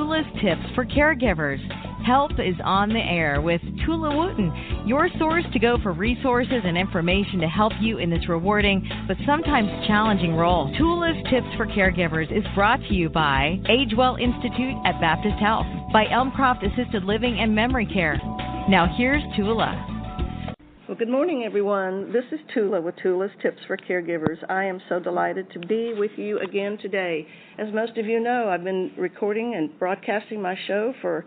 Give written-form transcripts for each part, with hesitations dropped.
Toula's Tips for Caregivers. Help is on the air with Toula Wooten, your source to go for resources and information to help you in this rewarding but sometimes challenging role. Toula's Tips for Caregivers is brought to you by AgeWell Institute at Baptist Health, by Elmcroft Assisted Living and Memory Care. Now here's Toula. Well, good morning, everyone. This is Toula with Toula's Tips for Caregivers. I am so delighted to be with you again today. As most of you know, I've been recording and broadcasting my show for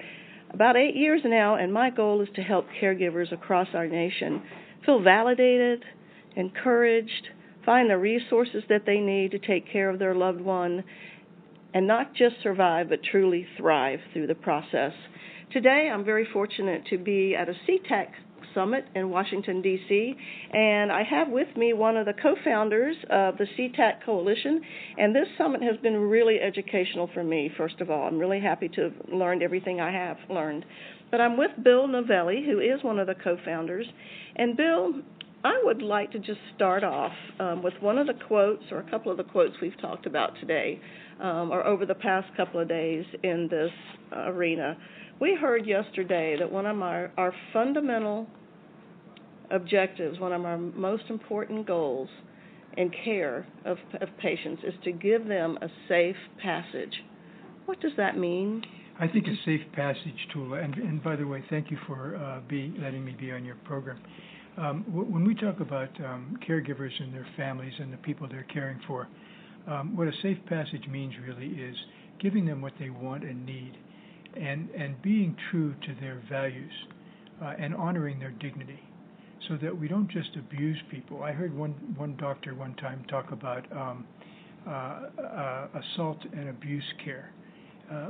about 8 years now, and my goal is to help caregivers across our nation feel validated, encouraged, find the resources that they need to take care of their loved one, and not just survive, but truly thrive through the process. Today, I'm very fortunate to be at a C-TAC Summit in Washington, D.C., and I have with me one of the co-founders of the C-TAC Coalition, and this summit has been really educational for me, first of all. I'm really happy to have learned everything I have learned. But I'm with Bill Novelli, who is one of the co-founders, and Bill, I would like to just start off with one of the quotes, or a couple of the quotes we've talked about today, or over the past couple of days in this arena. We heard yesterday that one of our fundamental objectives, one of our most important goals in care of patients is to give them a safe passage. What does that mean? I think a safe passage, Toula, and by the way, thank you for letting me be on your program. When we talk about caregivers and their families and the people they're caring for, what a safe passage means really is giving them what they want and need and being true to their values and honoring their dignity, so that we don't just abuse people. I heard one doctor one time talk about assault and abuse care.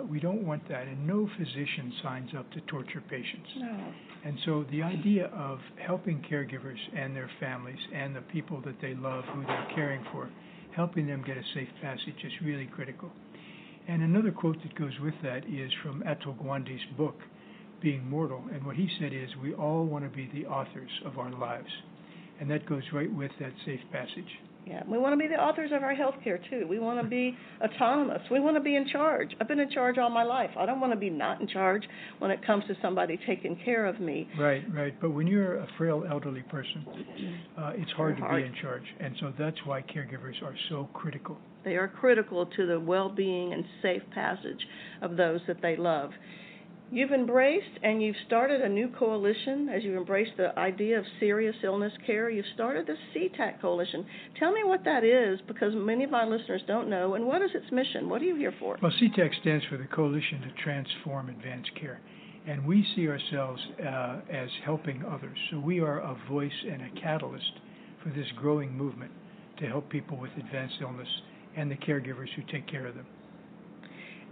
We don't want that, and no physician signs up to torture patients. No. And so the idea of helping caregivers and their families and the people that they love, who they're caring for, helping them get a safe passage is really critical. And another quote that goes with that is from Atul Gawande's book, Being Mortal, and what he said is, we all want to be the authors of our lives, and that goes right with that safe passage. Yeah, we want to be the authors of our health care, too. We want to be autonomous. We want to be in charge. I've been in charge all my life. I don't want to be not in charge when it comes to somebody taking care of me. Right. But when you're a frail elderly person, it's hard to be in charge, and so that's why caregivers are so critical. They are critical to the well-being and safe passage of those that they love. You've embraced and you've started a new coalition as you embrace the idea of serious illness care. You've started the C-TAC Coalition. Tell me what that is, because many of my listeners don't know, and what is its mission? What are you here for? Well, C-TAC stands for the Coalition to Transform Advanced Care, and we see ourselves as helping others. So we are a voice and a catalyst for this growing movement to help people with advanced illness and the caregivers who take care of them.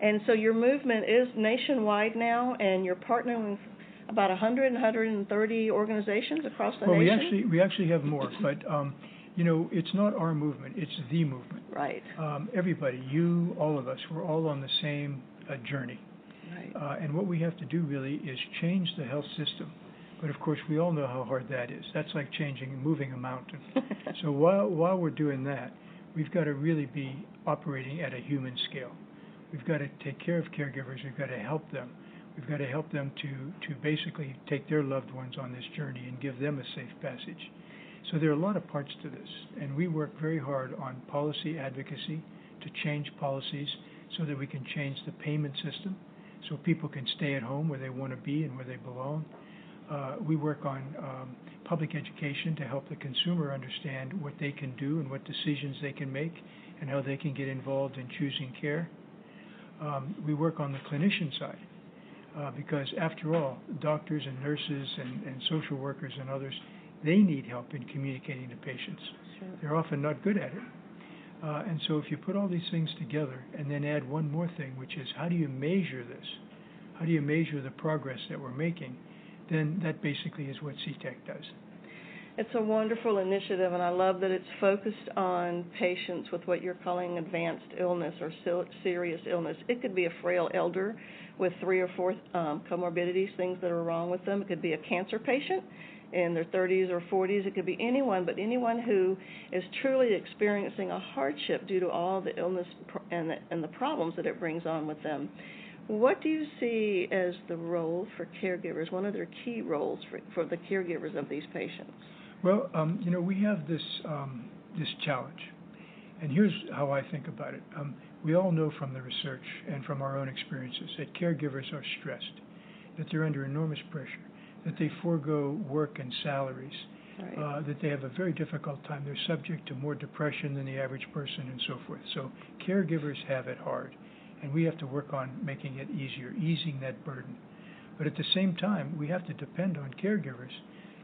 And so your movement is nationwide now, and you're partnering with about 130 organizations across the nation? Well, we actually have more, but it's not our movement; it's the movement. Right. Everybody, you, all of us, we're all on the same journey. Right. And what we have to do really is change the health system. But of course, we all know how hard that is. That's like moving a mountain. So while we're doing that, we've got to really be operating at a human scale. We've got to take care of caregivers. We've got to help them. We've got to help them to basically take their loved ones on this journey and give them a safe passage. So there are a lot of parts to this, and we work very hard on policy advocacy to change policies so that we can change the payment system so people can stay at home where they want to be and where they belong. We work on public education to help the consumer understand what they can do and what decisions they can make and how they can get involved in choosing care. We work on the clinician side because, after all, doctors and nurses and social workers and others, they need help in communicating to patients. Sure. They're often not good at it. And so if you put all these things together and then add one more thing, which is how do you measure this? How do you measure the progress that we're making? Then that basically is what C-TAC does. It's a wonderful initiative, and I love that it's focused on patients with what you're calling advanced illness or serious illness. It could be a frail elder with 3 or 4 comorbidities, things that are wrong with them. It could be a cancer patient in their 30s or 40s. It could be anyone, but anyone who is truly experiencing a hardship due to all the illness and the problems that it brings on with them. What do you see as the role for caregivers, one of their key roles for the caregivers of these patients? Well, we have this challenge, and here's how I think about it. We all know from the research and from our own experiences that caregivers are stressed, that they're under enormous pressure, that they forego work and salaries, right. That they have a very difficult time. They're subject to more depression than the average person and so forth. So caregivers have it hard, and we have to work on making it easier, easing that burden. But at the same time, we have to depend on caregivers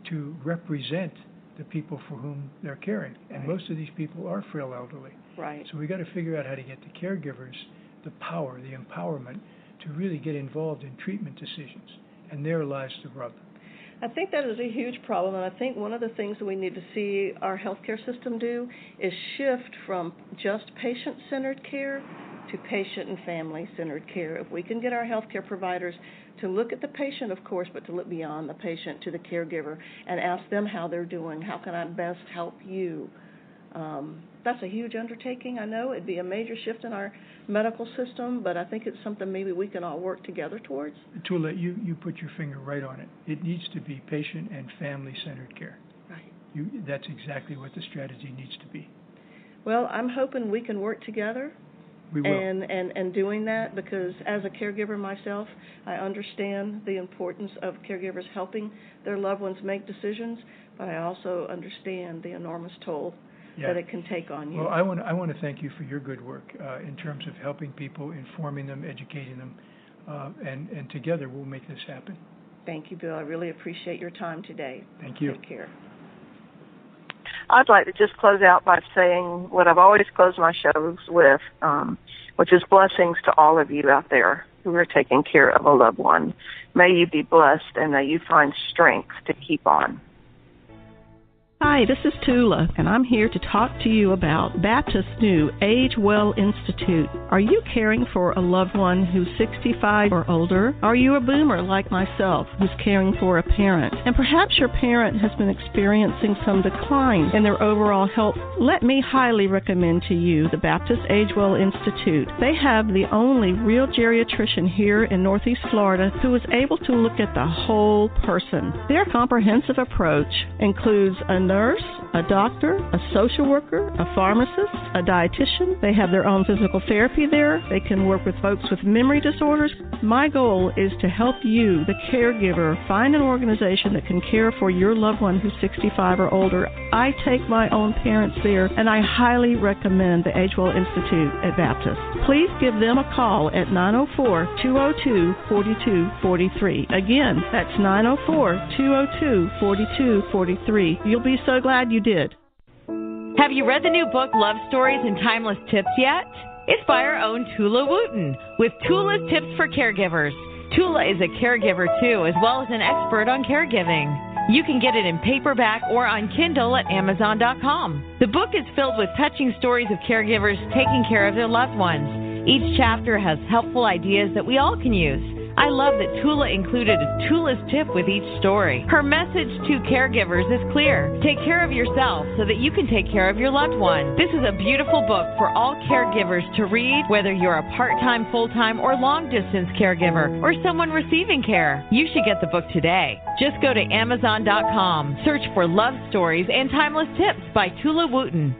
to represent the people for whom they're caring. And right. most of these people are frail elderly. Right. So we got to figure out how to get the caregivers the power, the empowerment to really get involved in treatment decisions, and there lies the rub. I think that is a huge problem, and I think one of the things that we need to see our healthcare system do is shift from just patient-centered care to patient and family-centered care. If we can get our healthcare providers to look at the patient, of course, but to look beyond the patient to the caregiver and ask them how they're doing, how can I best help you? That's a huge undertaking. I know it'd be a major shift in our medical system, but I think it's something maybe we can all work together towards. Toula, you put your finger right on it. It needs to be patient and family-centered care. Right. That's exactly what the strategy needs to be. Well, I'm hoping we can work together. We will. And doing that, because as a caregiver myself, I understand the importance of caregivers helping their loved ones make decisions, but I also understand the enormous toll that it can take on you. Well, I want to thank you for your good work in terms of helping people, informing them, educating them, and together we'll make this happen. Thank you, Bill. I really appreciate your time today. Thank you. Take care. I'd like to just close out by saying what I've always closed my shows with, which is blessings to all of you out there who are taking care of a loved one. May you be blessed and may you find strength to keep on. Hi, this is Toula, and I'm here to talk to you about Baptist's new Age Well Institute. Are you caring for a loved one who's 65 or older? Are you a boomer like myself who's caring for a parent? And perhaps your parent has been experiencing some decline in their overall health. Let me highly recommend to you the Baptist Age Well Institute. They have the only real geriatrician here in Northeast Florida who is able to look at the whole person. Their comprehensive approach includes a nurse, a doctor, a social worker, a pharmacist, a dietitian. They have their own physical therapy there. They can work with folks with memory disorders. My goal is to help you, the caregiver, find an organization that can care for your loved one who's 65 or older. I take my own parents there, and I highly recommend the Age Well Institute at Baptist. Please give them a call at 904-202-4243. Again, that's 904-202-4243. You'll be so glad you did. Have you read the new book, Love Stories and Timeless Tips yet? It's by our own Toula Wooten, with Toula's Tips for Caregivers. Toula is a caregiver, too, as well as an expert on caregiving. You can get it in paperback or on Kindle at Amazon.com. The book is filled with touching stories of caregivers taking care of their loved ones. Each chapter has helpful ideas that we all can use. I love that Toula included a Toula's tip with each story. Her message to caregivers is clear. Take care of yourself so that you can take care of your loved one. This is a beautiful book for all caregivers to read, whether you're a part-time, full-time, or long-distance caregiver, or someone receiving care. You should get the book today. Just go to Amazon.com, search for Love Stories and Timeless Tips by Toula Wooten.